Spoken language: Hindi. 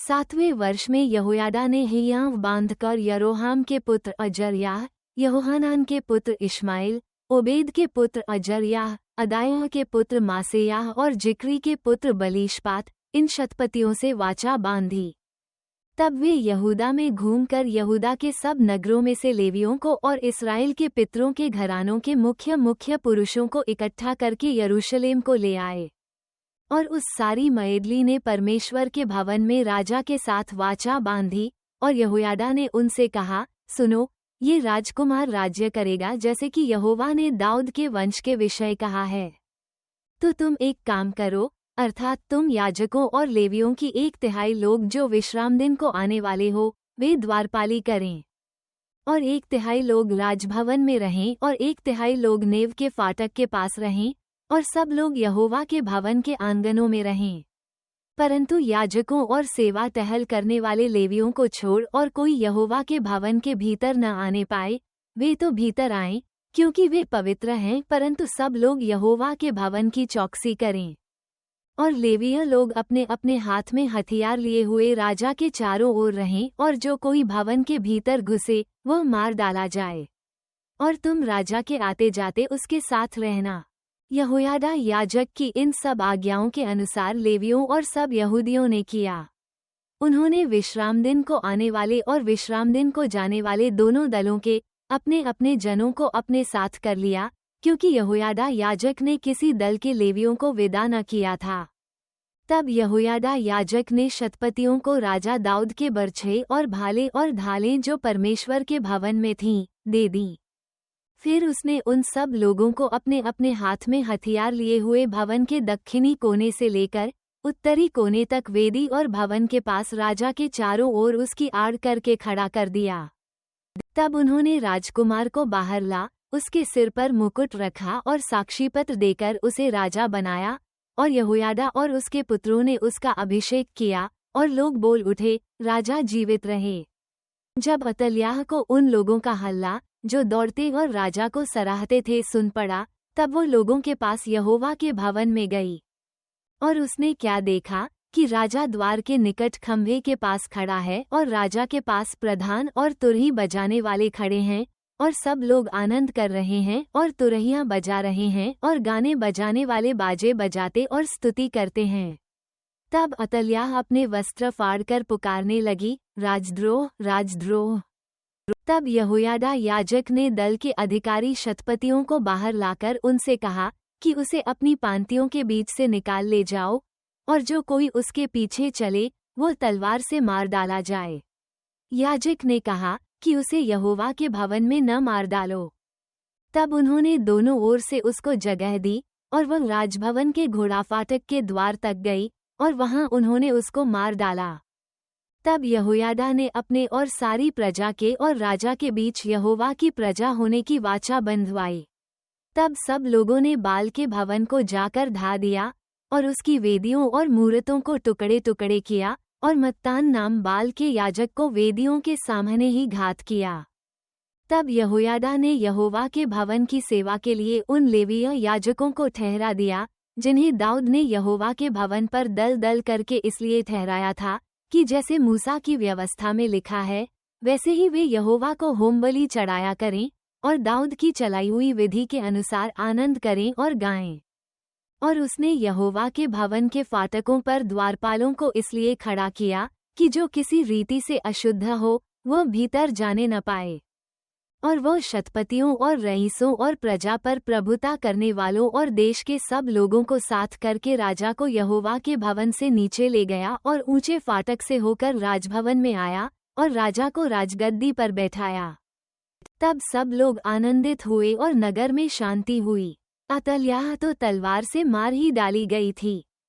7वें वर्ष में यहोयादा ने हियाव बांधकर यरोहाम के पुत्र अजर्याह, यहोहानान के पुत्र इश्माएल, ओबेद के पुत्र अजर्याह, अदायाह के पुत्र मासेयाह और जिक्री के पुत्र बलीशपात, इन शतपतियों से वाचा बांधी। तब वे यहूदा में घूमकर यहूदा के सब नगरों में से लेवियों को और इस्राएल के पितरों के घरानों के मुख्य मुख्य पुरुषों को इकट्ठा करके यरूशलेम को ले आए। और उस सारी मण्डली ने परमेश्वर के भवन में राजा के साथ वाचा बांधी, और यहोयादा ने उनसे कहा, सुनो, ये राजकुमार राज्य करेगा जैसे कि यहोवा ने दाऊद के वंश के विषय कहा है। तो तुम एक काम करो, अर्थात तुम याजकों और लेवियों की 1/3 लोग जो विश्राम दिन को आने वाले हो, वे द्वारपाली करें। और 1/3 लोग राजभवन में रहें और 1/3 लोग नेव के फाटक के पास रहें, और सब लोग यहोवा के भवन के आंगनों में रहें। परंतु याजकों और सेवा टहल करने वाले लेवियों को छोड़ और कोई यहोवा के भवन के भीतर न आने पाए, वे तो भीतर आएं, क्योंकि वे पवित्र हैं, परंतु सब लोग यहोवा के भवन की चौकसी करें। और लेवीय लोग अपने अपने हाथ में हथियार लिए हुए राजा के चारों ओर रहें, और जो कोई भवन के भीतर घुसे वह मार डाला जाए। और तुम राजा के आते जाते उसके साथ रहना। यहोयादा याजक की इन सब आज्ञाओं के अनुसार लेवियों और सब यहूदियों ने किया। उन्होंने विश्राम दिन को आने वाले और विश्राम दिन को जाने वाले दोनों दलों के अपने अपने जनों को अपने साथ कर लिया, क्योंकि यहोयादा याजक ने किसी दल के लेवियों को विदा न किया था। तब यहोयादा याजक ने शतपतियों को राजा दाऊद के बर्छे और भाले और ढालें जो परमेश्वर के भवन में थीं, दे दी। फिर उसने उन सब लोगों को अपने अपने हाथ में हथियार लिए हुए भवन के दक्षिणी कोने से लेकर उत्तरी कोने तक वेदी और भवन के पास राजा के चारों ओर उसकी आड़ करके खड़ा कर दिया। तब उन्होंने राजकुमार को बाहर ला, उसके सिर पर मुकुट रखा और साक्षीपत्र देकर उसे राजा बनाया, और यहोयादा और उसके पुत्रों ने उसका अभिषेक किया, और लोग बोल उठे, राजा जीवित रहे। जब अतल्याह को उन लोगों का हल्ला जो दौड़ते और राजा को सराहते थे सुन पड़ा, तब वो लोगों के पास यहोवा के भवन में गई। और उसने क्या देखा कि राजा द्वार के निकट खंभे के पास खड़ा है, और राजा के पास प्रधान और तुरही बजाने वाले खड़े हैं, और सब लोग आनंद कर रहे हैं और तुरहियां बजा रहे हैं, और गाने बजाने वाले बाजे बजाते और स्तुति करते हैं। तब अतल्याह अपने वस्त्र फाड़कर पुकारने लगी, राजद्रोह, राजद्रोह। तब यहोयादा याजक ने दल के अधिकारी शतपतियों को बाहर लाकर उनसे कहा कि उसे अपनी पांतियों के बीच से निकाल ले जाओ, और जो कोई उसके पीछे चले वो तलवार से मार डाला जाए। याजक ने कहा कि उसे यहोवा के भवन में न मार डालो। तब उन्होंने दोनों ओर से उसको जगह दी, और वह राजभवन के घोड़ाफाटक के द्वार तक गई, और वहां उन्होंने उसको मार डाला। तब यहोयादा ने अपने और सारी प्रजा के और राजा के बीच यहोवा की प्रजा होने की वाचा बंधवाई। तब सब लोगों ने बाल के भवन को जाकर ढा दिया, और उसकी वेदियों और मूरतों को टुकड़े टुकड़े किया, और मत्तान नाम बाल के याजक को वेदियों के सामने ही घात किया। तब यहोयादा ने यहोवा के भवन की सेवा के लिए उन लेवीय याजकों को ठहरा दिया, जिन्हें दाऊद ने यहोवा के भवन पर दल दल करके इसलिए ठहराया था कि जैसे मूसा की व्यवस्था में लिखा है, वैसे ही वे यहोवा को होमबलि चढ़ाया करें, और दाऊद की चलाई हुई विधि के अनुसार आनंद करें और गाएं। और उसने यहोवा के भवन के फाटकों पर द्वारपालों को इसलिए खड़ा किया कि जो किसी रीति से अशुद्ध हो वह भीतर जाने न पाए। और वह शतपतियों और रईसों और प्रजा पर प्रभुता करने वालों और देश के सब लोगों को साथ करके राजा को यहोवा के भवन से नीचे ले गया, और ऊंचे फाटक से होकर राजभवन में आया, और राजा को राजगद्दी पर बैठाया। तब सब लोग आनंदित हुए और नगर में शांति हुई। अतल्याह तो तलवार से मार ही डाली गई थी।